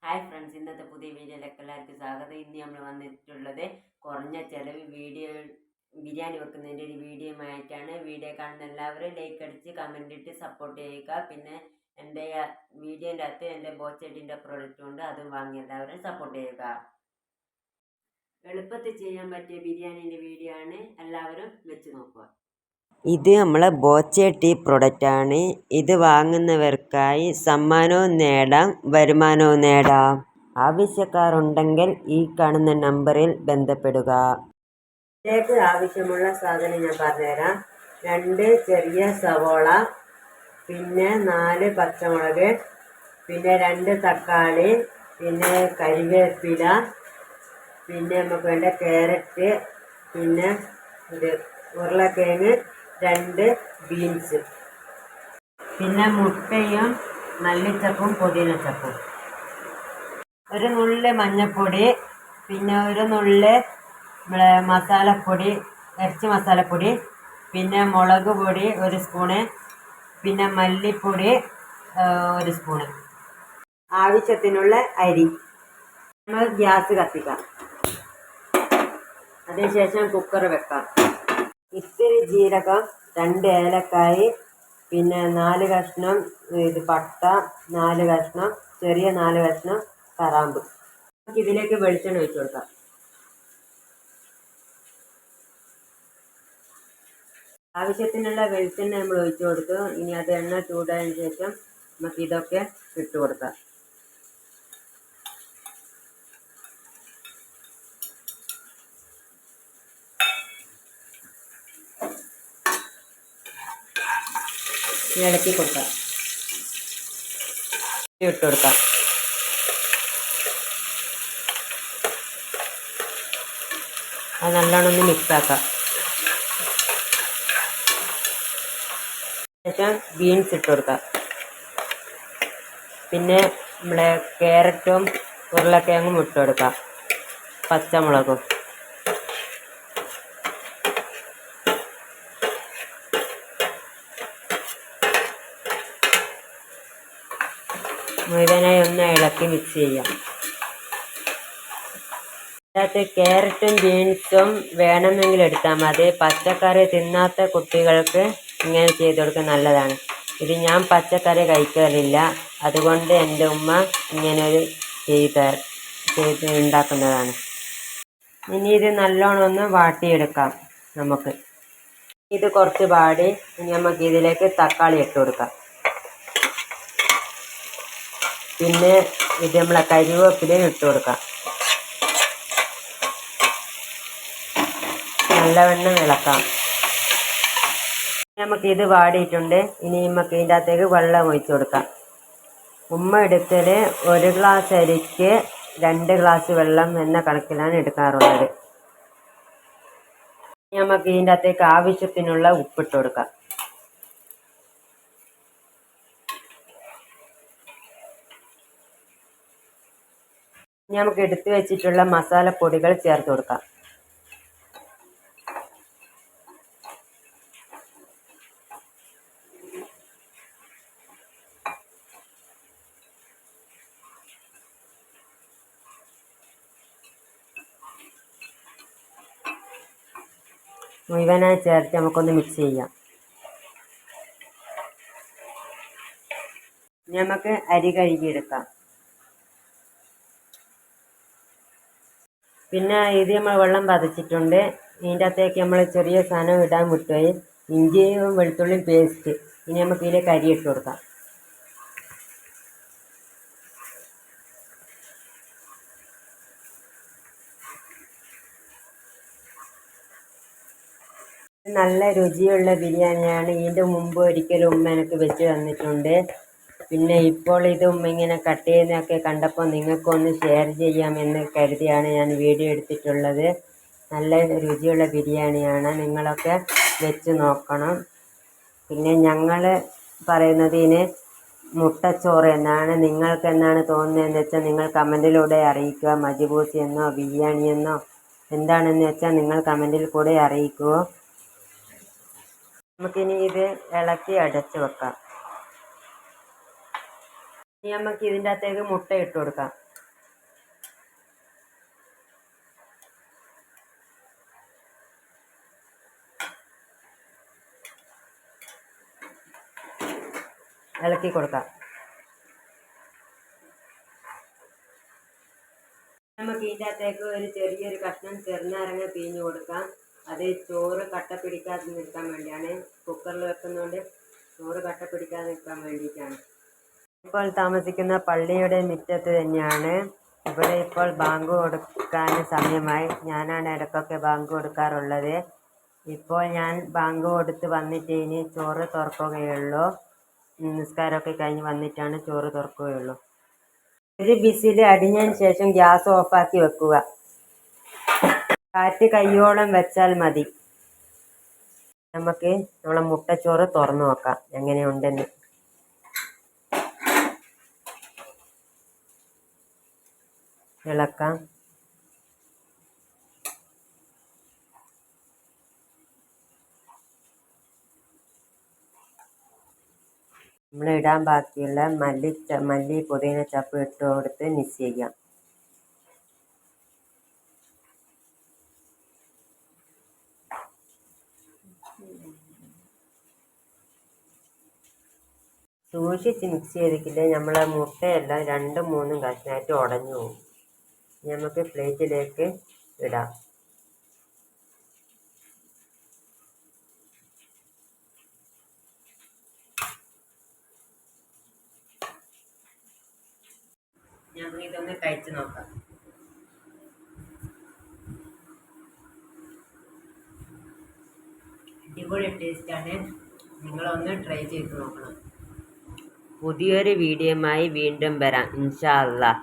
Hi friends, ഇന്നത്തെ പുതിയ വീഡിയോയിലേക്ക് എല്ലാവർക്കും സ്വാഗതം. ഇന്ന് നമ്മൾ വന്നിട്ടുള്ളത് കുറഞ്ഞ ചിലവ് ബിരിയാണി വെക്കുന്നതിൻ്റെ ഒരു വീഡിയോയുമായിട്ടാണ്. വീഡിയോ കാണുന്ന എല്ലാവരും ലൈക്ക് അടിച്ച് കമൻ്റ് ഇട്ട് സപ്പോർട്ട് ചെയ്യുക. പിന്നെ എൻ്റെ വീഡിയോൻ്റെ അകത്ത് എൻ്റെ ബോച്ചെടിൻ്റെ പ്രോഡക്റ്റ് ഉണ്ട്, അതും വാങ്ങി എല്ലാവരും സപ്പോർട്ട് ചെയ്യുക. എളുപ്പത്തിൽ ചെയ്യാൻ പറ്റിയ ബിരിയാണീൻ്റെ വീഡിയോ ആണ്, എല്ലാവരും വെച്ച് നോക്കുക. ഇത് നമ്മളെ ബോച്ചെടി പ്രൊഡക്റ്റാണ്. ഇത് വാങ്ങുന്നവർക്കായി സമ്മാനവും നേടാം, വരുമാനവും നേടാം. ആവശ്യക്കാരുണ്ടെങ്കിൽ ഈ കാണുന്ന നമ്പറിൽ ബന്ധപ്പെടുക. ഇതിലേക്ക് ആവശ്യമുള്ള സാധനം ഞാൻ പറഞ്ഞുതരാം. 2 ചെറിയ സവോള, പിന്നെ 4 പച്ചമുളക്, പിന്നെ 2 തക്കാളി, പിന്നെ കരിവേപ്പില, പിന്നെ നമുക്ക് വേണ്ട ക്യാരറ്റ്, പിന്നെ ഇത് ഉരുളക്കിഴങ്ങ്, 2 ബീൻസ്, പിന്നെ മുട്ടയും മല്ലിച്ചപ്പും പുതിനച്ചപ്പും, ഒരു നുള്ള് മഞ്ഞൾപ്പൊടി, പിന്നെ ഒരു നുള്ള് നമ്മളെ മസാലപ്പൊടി, ഇറച്ചി മസാലപ്പൊടി, പിന്നെ മുളക് പൊടി 1 സ്പൂണ്, പിന്നെ മല്ലിപ്പൊടി 1 സ്പൂണ്. ആവശ്യത്തിനുള്ള അരി. നമ്മൾ ഗ്യാസ് കത്തിക്കാം. അതിനുശേഷം കുക്കർ വെക്കാം. ഇത്തിരി ജീരകം, 2 ഏലക്കായ്, പിന്നെ 4 കഷ്ണം ഇത് പട്ട, 4 കഷ്ണം ചെറിയ 4 കഷ്ണം കറാമ്പ്. ഇതിലേക്ക് വെളിച്ചെണ്ണ ഒഴിച്ചു കൊടുക്കാം. ആവശ്യത്തിനുള്ള വെളിച്ചെണ്ണ നമ്മൾ ഒഴിച്ചു കൊടുത്തു. ഇനി അത് എണ്ണ ചൂടായതിനു ശേഷം നമുക്ക് ഇതൊക്കെ ഇട്ട് കൊടുക്കാം. ഇളക്കി കൊടുക്കാം. ഇട്ട് കൊടുക്കാം. അത് നല്ലോണം ഒന്ന് മിക്സാക്കാം. ശേഷം ബീൻസ് ഇട്ട് കൊടുക്കാം. പിന്നെ നമ്മളെ ക്യാരറ്റും ഉരുളക്കിഴങ്ങും ഇട്ട് കൊടുക്കാം. പച്ചമുളകും. മുഴുവനായി ഒന്ന് ഇളക്കി മിക്സ് ചെയ്യാം. അതിനകത്ത് ക്യാരറ്റും ബീൻസും വേണമെങ്കിൽ എടുത്താൽ മതി. പച്ചക്കറി തിന്നാത്ത കുട്ടികൾക്ക് ഇങ്ങനെ ചെയ്ത് കൊടുക്കാൻ നല്ലതാണ്. ഇത് ഞാൻ പച്ചക്കറി കഴിക്കാറില്ല, അതുകൊണ്ട് എൻ്റെ ഉമ്മ ഇങ്ങനൊരു ചെയ്ത് ഉണ്ടാക്കുന്നതാണ്. ഇനി ഇത് നല്ലോണം ഒന്ന് വാട്ടിയെടുക്കാം. നമുക്ക് ഇത് കുറച്ച് വാടി ഇനി നമുക്ക് ഇതിലേക്ക് തക്കാളി ഇട്ട് കൊടുക്കാം. പിന്നെ ഇത് നമ്മളെ കരിവേപ്പിലയും ഇട്ട് കൊടുക്കാം. നല്ലവണ്ണം ഇളക്കാം. നമുക്കിത് വാടിയിട്ടുണ്ട്. ഇനി നമുക്ക് ഇതിൻ്റെ അകത്തേക്ക് വെള്ളം ഒഴിച്ചു കൊടുക്കാം. ഉമ്മ എടുത്തൽ 1 ഗ്ലാസ് അരിക്ക് 2 ഗ്ലാസ് വെള്ളം എന്ന കണക്കിലാണ് എടുക്കാറുള്ളത്. നമുക്ക് ഇതിൻ്റെ അകത്തേക്ക് ആവശ്യത്തിനുള്ള ഉപ്പിട്ട് കൊടുക്കാം. നമുക്ക് എടുത്തു വെച്ചിട്ടുള്ള മസാലപ്പൊടികൾ ചേർത്ത് കൊടുക്കാം. മുഴുവനായി ചേർത്ത് നമുക്കൊന്ന് മിക്സ് ചെയ്യാം. നമുക്ക് അരി കഴുകിയെടുക്കാം. പിന്നെ ഇത് നമ്മൾ വെള്ളം പതച്ചിട്ടുണ്ട്. ഇതിൻ്റെ അകത്തേക്ക് നമ്മൾ ചെറിയ സാധനം ഇടാൻ വിട്ടുപോയി, ഇഞ്ചിയും വെളുത്തുള്ളിയും പേസ്റ്റ്. ഇനി നമുക്ക് ഇതിലേക്ക് അരി ഇട്ട് കൊടുക്കാം. നല്ല രുചിയുള്ള ബിരിയാണിയാണ്. ഇതിൻ്റെ മുമ്പ് ഒരിക്കലും ഉമ്മ എനിക്ക് വെച്ച് തന്നിട്ടുണ്ട്. പിന്നെ ഇപ്പോൾ ഇത് ഉമ്മ ഇങ്ങനെ കട്ട് ചെയ്യുന്നതൊക്കെ കണ്ടപ്പോൾ നിങ്ങൾക്കൊന്ന് ഷെയർ ചെയ്യാമെന്ന് കരുതിയാണ് ഞാൻ വീഡിയോ എടുത്തിട്ടുള്ളത്. നല്ല രുചിയുള്ള ബിരിയാണിയാണ്, നിങ്ങളൊക്കെ വെച്ച് നോക്കണം. പിന്നെ ഞങ്ങൾ പറയുന്നത് ഇതിന് മുട്ടച്ചോറ് എന്നാണ്. നിങ്ങൾക്ക് എന്നാണ് തോന്നുന്നതെന്ന് വെച്ചാൽ നിങ്ങൾ കമൻറ്റിലൂടെ അറിയിക്കുക. മജ്ബൂസ് എന്നോ ബിരിയാണി എന്നോ എന്താണെന്ന് വെച്ചാൽ നിങ്ങൾ കമൻറ്റിൽ കൂടെ അറിയിക്കുക. നമുക്കിനി ഇത് ഇളക്കി അടച്ചു വെക്കാം. ഇനി നമുക്ക് ഇതിൻ്റെ അകത്തേക്ക് മുട്ട ഇട്ട് കൊടുക്കാം. ഇളക്കി കൊടുക്കാം. നമുക്ക് ഇതിൻ്റെ അകത്തേക്ക് ഒരു ചെറിയൊരു കഷ്ണം ചെറുനാരങ്ങ പിഴിഞ്ഞ് കൊടുക്കാം. അത് ചോറ് കട്ട പിടിക്കാതെ നിൽക്കാൻ വേണ്ടിയാണ്. കുക്കറിൽ വെക്കുന്നതുകൊണ്ട് ചോറ് കട്ട പിടിക്കാതെ നിൽക്കാൻ വേണ്ടിയിട്ടാണ്. ഇപ്പോൾ താമസിക്കുന്ന പള്ളിയുടെ മുറ്റത്ത് തന്നെയാണ്. ഇവിടെ ഇപ്പോൾ ബാങ്ക് കൊടുക്കാൻ സമയമായി. ഞാനാണ് ഇടയ്ക്കൊക്കെ ബാങ്ക് കൊടുക്കാറുള്ളത്. ഇപ്പോൾ ഞാൻ ബാങ്ക് കൊടുത്ത് വന്നിട്ട് ഇനി ചോറ് തുറക്കുകയുള്ളൂ. നിസ്കാരമൊക്കെ കഴിഞ്ഞ് വന്നിട്ടാണ് ചോറ് തുറക്കുകയുള്ളൂ. ഒരു വിസിൽ അടിഞ്ഞതിന് ശേഷം ഗ്യാസ് ഓഫാക്കി വെക്കുക. കാറ്റ് കയ്യോളം വെച്ചാൽ മതി. നമുക്ക് നമ്മളെ മുട്ടച്ചോറ് തുറന്നു നോക്കാം എങ്ങനെയുണ്ടെന്ന്. ഇളക്കാം. നമ്മൾ ഇടാൻ ബാക്കിയുള്ള മല്ലി പുതിന ചപ്പ് ഇട്ട് കൊടുത്ത് മിക്സ് ചെയ്യാം. സൂക്ഷിച്ച് മിക്സ് ചെയ്തിട്ടില്ലേ നമ്മളെ മുട്ടയെല്ലാം 2-3 കഷ്ണമായിട്ട് ഉടഞ്ഞു പോകും. നമുക്ക് പ്ലേറ്റിലേക്ക് ഇടാം. നമുക്കിതൊന്ന് കഴിച്ച് നോക്കാം. അടിപൊളി ടേസ്റ്റാണ്. നിങ്ങളൊന്ന് ട്രൈ ചെയ്ത് നോക്കണം. പുതിയൊരു വീഡിയോയുമായി വീണ്ടും വരാം ഇൻഷാ അല്ലാഹ്.